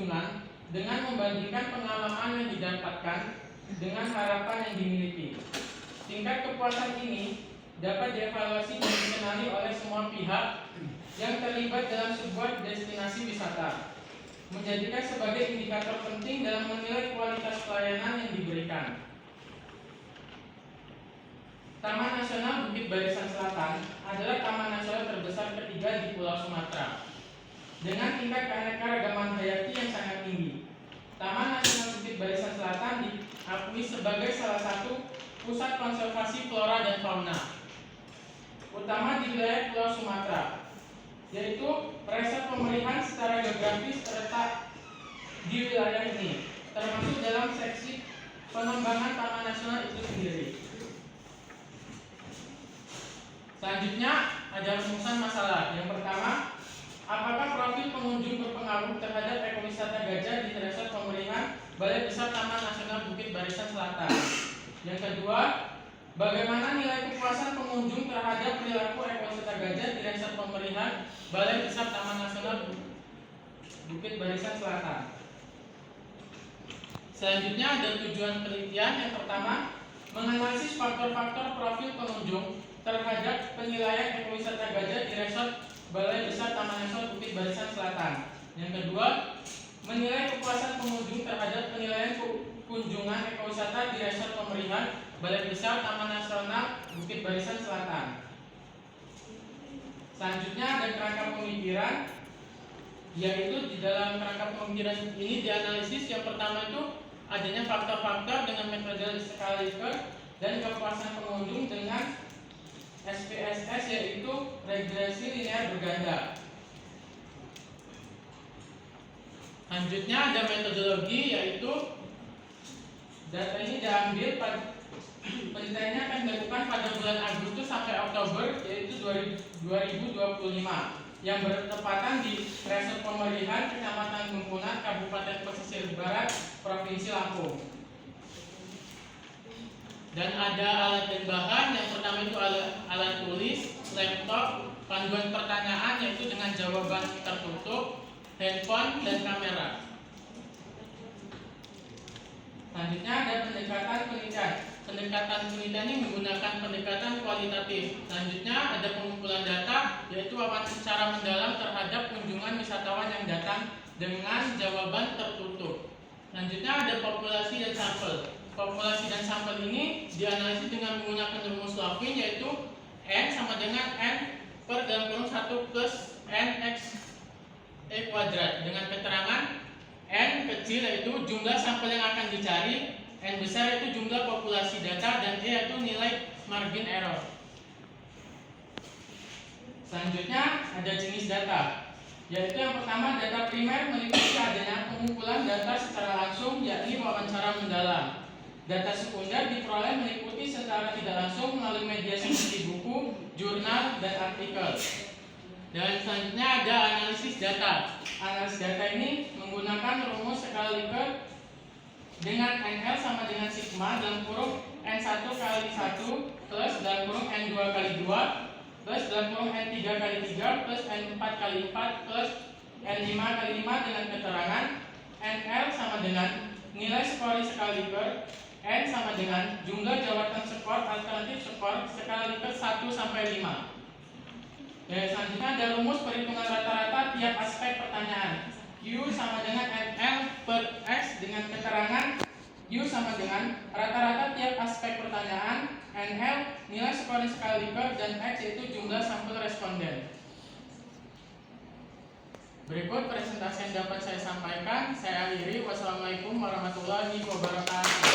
kunjungan dengan membandingkan pengalaman yang didapatkan dengan harapan yang dimiliki. Tingkat kepuasan ini dapat dievaluasi dan dikenali oleh semua pihak yang terlibat dalam sebuah destinasi wisata, menjadikan sebagai indikator penting dalam menilai kualitas pelayanan yang diberikan. Taman Nasional Bukit Barisan Selatan adalah taman nasional terbesar ketiga di Pulau Sumatera, dengan tingkat keanekaragaman hayati yang sangat tinggi. Taman Nasional Bukit Barisan Selatan diakui sebagai salah satu pusat konservasi flora dan fauna, utama di wilayah Pulau Sumatera, yaitu resort pemeliharaan secara geografis terletak di wilayah ini, termasuk dalam seksi pengembangan taman nasional itu sendiri. Selanjutnya ada rumusan masalah. Yang pertama, apakah profil pengunjung berpengaruh terhadap ekowisata gajah di resort pemeliharaan Balai Besar Taman Nasional Bukit Barisan Selatan? Yang kedua, bagaimana nilai kepuasan pengunjung terhadap perilaku ekowisata gajah di resort pemeliharaan Balai Besar Taman Nasional Bukit Barisan Selatan? Selanjutnya ada tujuan penelitian. Yang pertama, menganalisis faktor-faktor profil pengunjung terhadap penilaian ekowisata gajah di resort Balai Besar Taman Nasional Bukit Barisan Selatan. Yang kedua, menilai kepuasan pengunjung terhadap penilaian kunjungan ekowisata di resort pemeliharaan Balai Besar Taman Nasional Bukit Barisan Selatan. Selanjutnya ada kerangka pemikiran, yaitu di dalam kerangka pemikiran ini dianalisis. Yang pertama itu adanya faktor-faktor dengan metode skala Likert dan kepuasan pengunjung dengan SPSS, yaitu regresi linear berganda. Selanjutnya ada metodologi, yaitu data ini diambil penelitiannya akan dilakukan pada bulan Agustus sampai Oktober, yaitu 2025, yang bertepatan di resort pemeliharaan Kecamatan Bengkunan, Kabupaten Pesisir Barat, Provinsi Lampung. Dan ada alat dan bahan. Yang pertama itu alat tulis, laptop, panduan pertanyaan yaitu dengan jawaban tertutup, handphone, dan kamera. Selanjutnya ada pendekatan penelitian. Pendekatan penelitian ini menggunakan pendekatan kualitatif. Selanjutnya ada pengumpulan data, yaitu wawancara mendalam terhadap kunjungan wisatawan yang datang dengan jawaban tertutup. Selanjutnya ada populasi dan sampel. Populasi dan sampel ini dianalisis dengan menggunakan rumus Lawin, yaitu N sama dengan N per dalam kurung 1 plus N X E kuadrat, dengan keterangan N kecil yaitu jumlah sampel yang akan dicari, N besar yaitu jumlah populasi data, dan E yaitu nilai margin error. Selanjutnya ada jenis data, yaitu yang pertama data primer meliputi adanya pengumpulan data secara langsung, yakni wawancara mendalam. Data sekunder diperoleh meliputi secara tidak langsung melalui media seperti buku, jurnal, dan artikel. Dan selanjutnya ada analisis data. Analisis data ini menggunakan rumus skala Likert dengan NL sama dengan sigma dalam kurung N1 kali 1 plus dalam kurung N2 kali 2 plus dalam kurung N3 kali 3 plus N4 kali 4 plus N5 kali 5 dengan keterangan NL sama dengan nilai skor skala Likert, N sama dengan jumlah jawatan skor alternatif skor skala Likert 1 sampai 5. Dan selanjutnya ada rumus perhitungan rata-rata tiap aspek pertanyaan. Q sama dengan NL per X dengan keterangan U sama dengan rata-rata tiap aspek pertanyaan, NL nilai skor skala Likert, dan X yaitu jumlah sampel responden. Berikut presentasi yang dapat saya sampaikan. Saya akhiri. Wassalamualaikum warahmatullahi wabarakatuh.